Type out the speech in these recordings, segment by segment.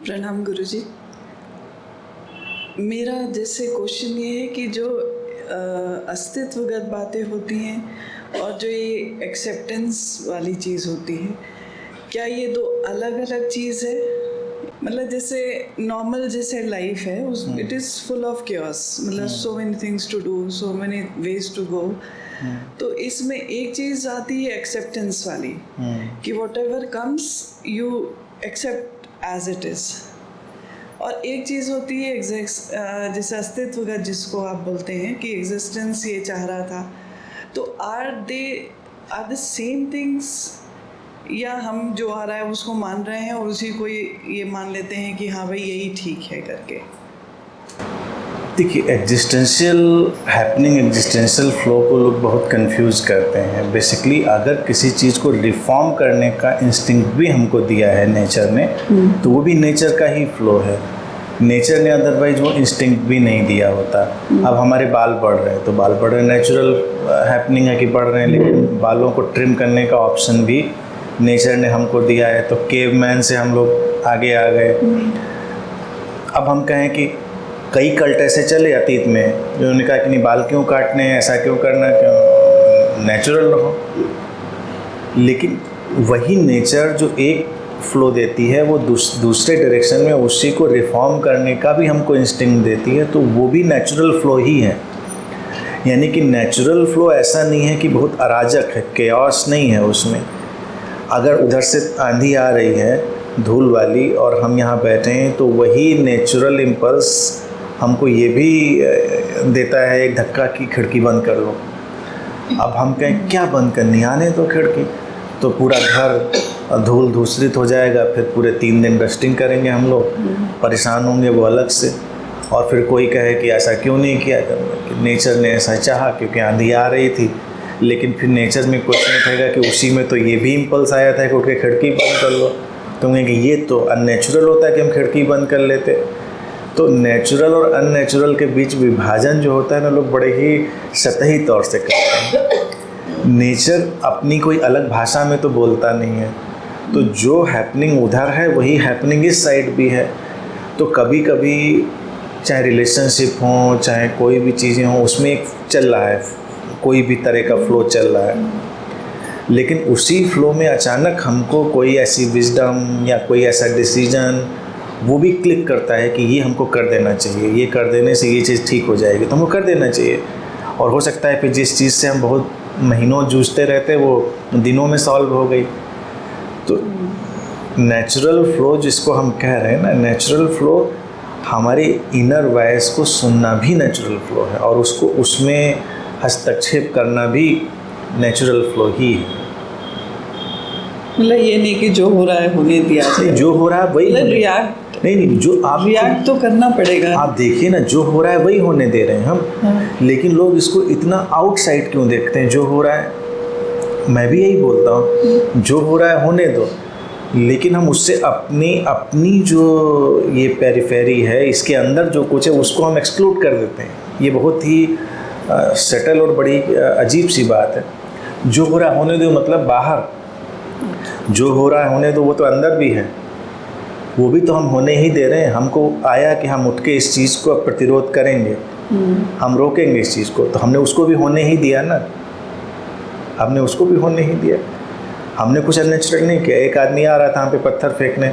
प्रणाम गुरुजी। मेरा जैसे क्वेश्चन ये है कि जो अस्तित्वगत बातें होती हैं और जो ये एक्सेप्टेंस वाली चीज़ होती है, क्या ये दो अलग अलग चीज़ है? मतलब जैसे नॉर्मल जैसे लाइफ है उस it is full of chaos, मतलब so many things to do, so many ways to go. तो इसमें एक चीज़ आती है एक्सेप्टेंस वाली कि whatever comes you accept as it is, और एक चीज़ होती है जैसे अस्तित्वगत जिसको आप बोलते हैं कि एग्जिस्टेंस ये चाह रहा था। तो आर द सेम थिंग्स, या हम जो आ रहा है उसको मान रहे हैं और उसी को ये मान लेते हैं कि हाँ भाई यही ठीक है करके? देखिए, एग्जिस्टेंशियल हैपनिंग, एग्जिस्टेंशियल फ्लो को लोग बहुत कंफ्यूज करते हैं। बेसिकली अगर किसी चीज़ को रिफॉर्म करने का इंस्टिंक्ट भी हमको दिया है नेचर ने, तो वो भी नेचर का ही फ्लो है। नेचर ने अदरवाइज वो इंस्टिंक्ट भी नहीं दिया होता। अब हमारे बाल बढ़ रहे हैं तो बाल बढ़ रहे हैं, नेचुरल हैपनिंग है कि बढ़ रहे हैं, लेकिन बालों को ट्रिम करने का ऑप्शन भी नेचर ने हमको दिया है। तो केवमैन से हम लोग आगे आ गए। अब हम कहें कि कई कल्ट ऐसे चले अतीत में जिन्होंने कहा कि नहीं, बाल क्यों काटने हैं, ऐसा क्यों करना, क्यों नेचुरल रहो। लेकिन वही नेचर जो एक फ्लो देती है वो दूसरे डायरेक्शन में उसी को रिफॉर्म करने का भी हमको इंस्टिंक्ट देती है, तो वो भी नेचुरल फ्लो ही है। यानी कि नेचुरल फ्लो ऐसा नहीं है कि बहुत अराजक है, केओस नहीं है उसमें। अगर उधर से आंधी आ रही है धूल वाली और हम यहाँ बैठे हैं, तो वही नेचुरल इम्पल्स हमको ये भी देता है एक धक्का कि खिड़की बंद कर लो। अब हम कहें क्या बंद करनी, आने तो खिड़की, तो पूरा घर धूल धूसरित हो जाएगा। फिर पूरे 3 दिन डस्टिंग करेंगे हम लोग, परेशान होंगे वो अलग से। और फिर कोई कहे कि ऐसा क्यों नहीं किया, कि नेचर ने ऐसा चाहा क्योंकि आंधी आ रही थी। लेकिन फिर नेचर में क्वेश्चन उठेगा कि उसी में तो ये भी इम्पल्स आया था कि उठ के खिड़की बंद कर लो। तो कहेंगे ये तो अननेचुरल होता है कि हम खिड़की बंद कर लेते। तो नेचुरल और अननेचुरल के बीच विभाजन जो होता है ना, लोग बड़े ही सतही तौर से करते हैं। नेचर अपनी कोई अलग भाषा में तो बोलता नहीं है। तो जो हैपनिंग उधर है वही हैपनिंग इस साइड भी है। तो कभी कभी चाहे रिलेशनशिप हो, चाहे कोई भी चीज़ें हों, उसमें एक चल रहा है, कोई भी तरह का फ्लो चल रहा है। लेकिन उसी फ्लो में अचानक हमको कोई ऐसी विजडम या कोई ऐसा डिसीजन वो भी क्लिक करता है कि ये हमको कर देना चाहिए, ये कर देने से ये चीज़ ठीक हो जाएगी, तो हमको कर देना चाहिए। और हो सकता है फिर जिस चीज़ से हम बहुत महीनों जूझते रहते वो दिनों में सॉल्व हो गई। तो नेचुरल फ्लो जिसको हम कह रहे हैं ना, नेचुरल फ्लो हमारे इनर वॉइस को सुनना भी नेचुरल फ्लो है, और उसको उसमें हस्तक्षेप करना भी नेचुरल फ्लो ही है। मतलब ये नहीं कि जो हो रहा है होने दिया जाए, जो हो रहा है वही रिएक्ट नहीं, जो आप रिएक्ट तो करना पड़ेगा। आप देखिए ना, जो हो रहा है वही होने दे रहे हैं हम। हाँ। लेकिन लोग इसको इतना आउटसाइड क्यों देखते हैं? जो हो रहा है, मैं भी यही बोलता हूँ, जो हो रहा है होने दो, लेकिन हम उससे अपनी जो ये पेरिफेरी है, इसके अंदर जो कुछ है उसको हम एक्सक्लूड कर देते हैं। ये बहुत ही सटल और बड़ी अजीब सी बात है। जो हो रहा है होने दो मतलब बाहर, जो हो रहा है होने दो वो तो अंदर भी है, वो भी तो हम होने ही दे रहे हैं। हमको आया कि हम उठ के इस चीज़ को प्रतिरोध करेंगे, हम रोकेंगे इस चीज़ को, तो हमने उसको भी होने ही दिया ना, हमने उसको भी होने ही दिया। हमने कुछ अननेचुरल नहीं किया। एक आदमी आ रहा था यहाँ पे पत्थर फेंकने,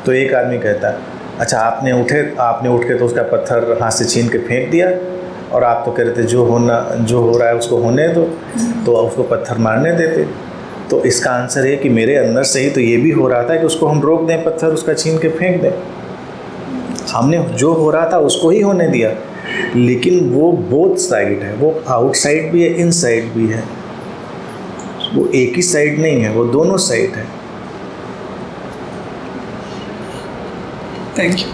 तो एक आदमी कहता अच्छा आपने उठ के तो उसका पत्थर हाथ से छीन के फेंक दिया, और आप तो कह रहे थे जो हो रहा है उसको होने दो, तो उसको पत्थर मारने देते। तो इसका आंसर है कि मेरे अंदर से ही तो ये भी हो रहा था कि उसको हम रोक दें, पत्थर उसका छीन के फेंक दें। हमने जो हो रहा था उसको ही होने दिया, लेकिन वो बोथ साइड है, वो आउटसाइड भी है, इनसाइड भी है, वो एक ही साइड नहीं है, वो दोनों साइड है। Thank you.